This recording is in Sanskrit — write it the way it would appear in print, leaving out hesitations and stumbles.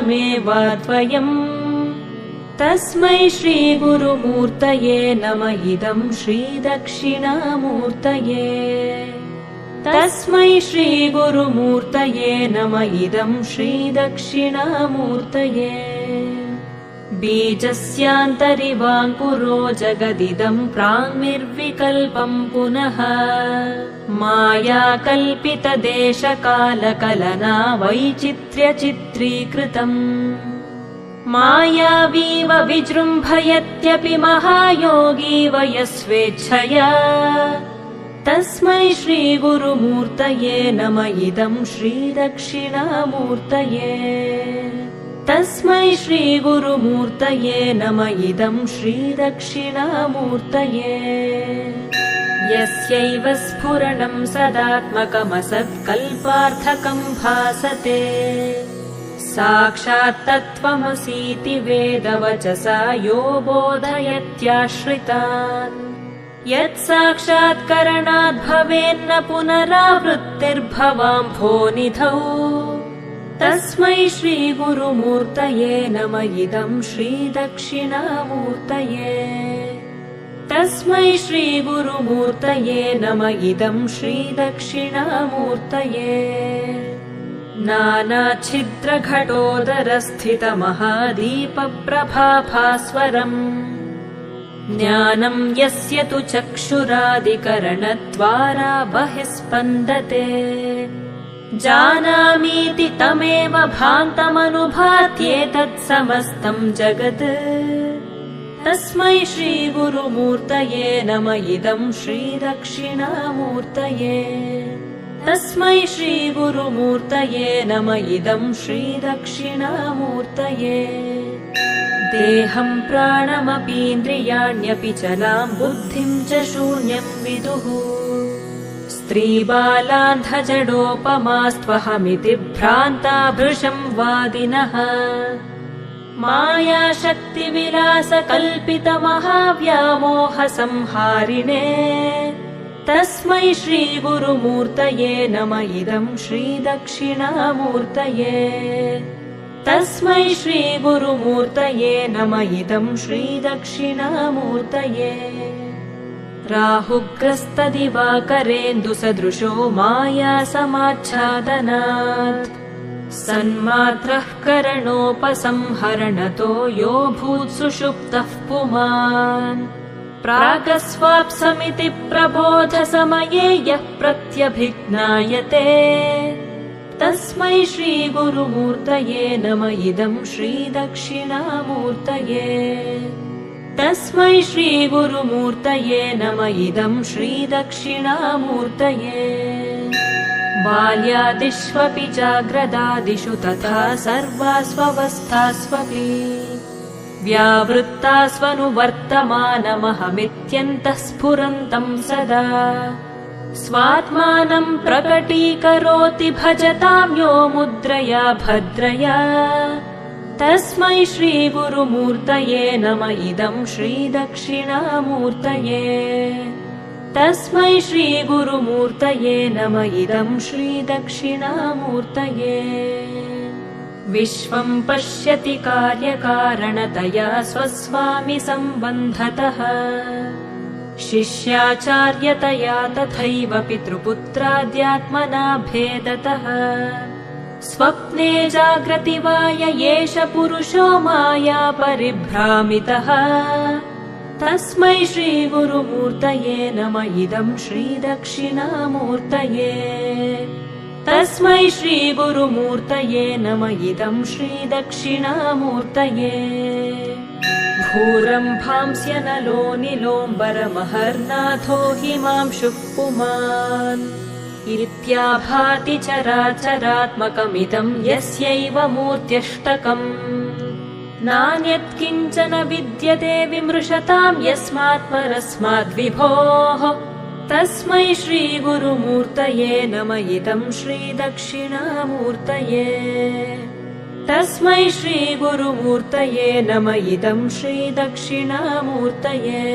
ज्ञानमेवाद्वयम् तस्मै श्रीगुरुमूर्तये नमः इदं श्रीदक्षिणामूर्तये तस्मै श्रीगुरुमूर्तये नमः इदं श्रीदक्षिणामूर्तये बीजस्यान्तरिवाङ्कुरो जगदिदं प्राङ्निर्विकल्पं पुनः मायाकल्पितदेशकालकलना वैचित्र्यचित्रीकृतम् मायावीव विजृम्भयत्यपि महायोगी वयस्वेच्छया तस्मै श्रीगुरुमूर्तये नमः इदं श्रीदक्षिणामूर्तये तस्मै श्रीगुरुमूर्तये नमः इदं श्रीदक्षिणामूर्तये यस्यैव स्फुरणं सदात्मकमसत्कल्पार्थकं भासते साक्षात् तत्त्वमसीति वेदवचसा यो बोधयत्याश्रितान् यत् साक्षात्करणाद् भवेन्न पुनरावृत्तिर्भवाम्भोनिधौ तस्मै श्रीगुरुमूर्तये नमः इदं श्रीदक्षिणामूर्तये तस्मै श्रीगुरुमूर्तये नमः इदं श्रीदक्षिणामूर्तये नानाच्छिद्रघटोदरस्थितमहादीपप्रभाभास्वरम् ज्ञानं यस्य तु चक्षुरादिकरणद्वारा बहिःस्पन्दते जानामीति तमेव भान्तमनुभात्येतत् समस्तं जगत् तस्मै श्रीगुरुमूर्तये नमः इदं श्रीदक्षिणामूर्तये तस्मै श्रीगुरुमूर्तये नमः इदं श्रीदक्षिणामूर्तये देहं प्राणमपीन्द्रियाण्यपि चलां बुद्धिं च शून्यं विदुः स्त्रीबालान्धजडोपमास्त्वहमिति भ्रान्ता भृशं वादिनः मायाशक्तिविलासकल्पितमहाव्यामोहसंहारिणे तस्मै श्रीगुरुमूर्तये नमः इदं श्रीदक्षिणामूर्तये तस्मै श्रीगुरुमूर्तये नमः इदं श्रीदक्षिणामूर्तये राहुग्रस्तदिवाकरेन्दुसदृशो मायासमाच्छादनात् सन्मात्रः करणोपसंहरणतो यो भूत्सुषुप्तः पुमान् प्रागस्वाप्समिति प्रबोधसमये यः प्रत्यभिज्ञायते तस्मै श्रीगुरुमूर्तये नमः इदं श्रीदक्षिणामूर्तये तस्मै श्रीगुरुमूर्तये नमः इदं श्रीदक्षिणामूर्तये बाल्यादिष्वपि जाग्रदादिषु तथा सर्वास्वस्थास्वपि व्यावृत्तास्वनुवर्तमानमहमित्यन्तः स्फुरन्तं सदा स्वात्मानं प्रकटीकरोति भजतां यो मुद्रया भद्रया तस्मै श्रीगुरुमूर्तये नमः इदं श्रीदक्षिणामूर्तये तस्मै श्रीगुरुमूर्तये नमः इदं श्रीदक्षिणामूर्तये विश्वं पश्यति कार्यकारणतया स्वस्वामि सम्बन्धतः शिष्याचार्यतया तथैव पितृपुत्राद्यात्मना भेदतः स्वप्ने जाग्रति वा य एष पुरुषो माया परिभ्रामितः तस्मै श्रीगुरुमूर्तये नमः इदं श्रीदक्षिणामूर्तये तस्मै श्रीगुरुमूर्तये नमः इदं श्रीदक्षिणामूर्तये भूरम्भांस्यनलो निलोम्बरमहर्नाथो हिमांशुः पुमान् इत्याभाति चराचरात्मकमिदं यस्यैव मूर्त्यष्टकम् नान्यत्किञ्चन विद्यते विमृशतां यस्मात्परस्माद्विभोः तस्मै श्रीगुरुमूर्तये नमः इदं श्रीदक्षिणामूर्तये तस्मै श्रीगुरुमूर्तये नमः इदं श्रीदक्षिणामूर्तये।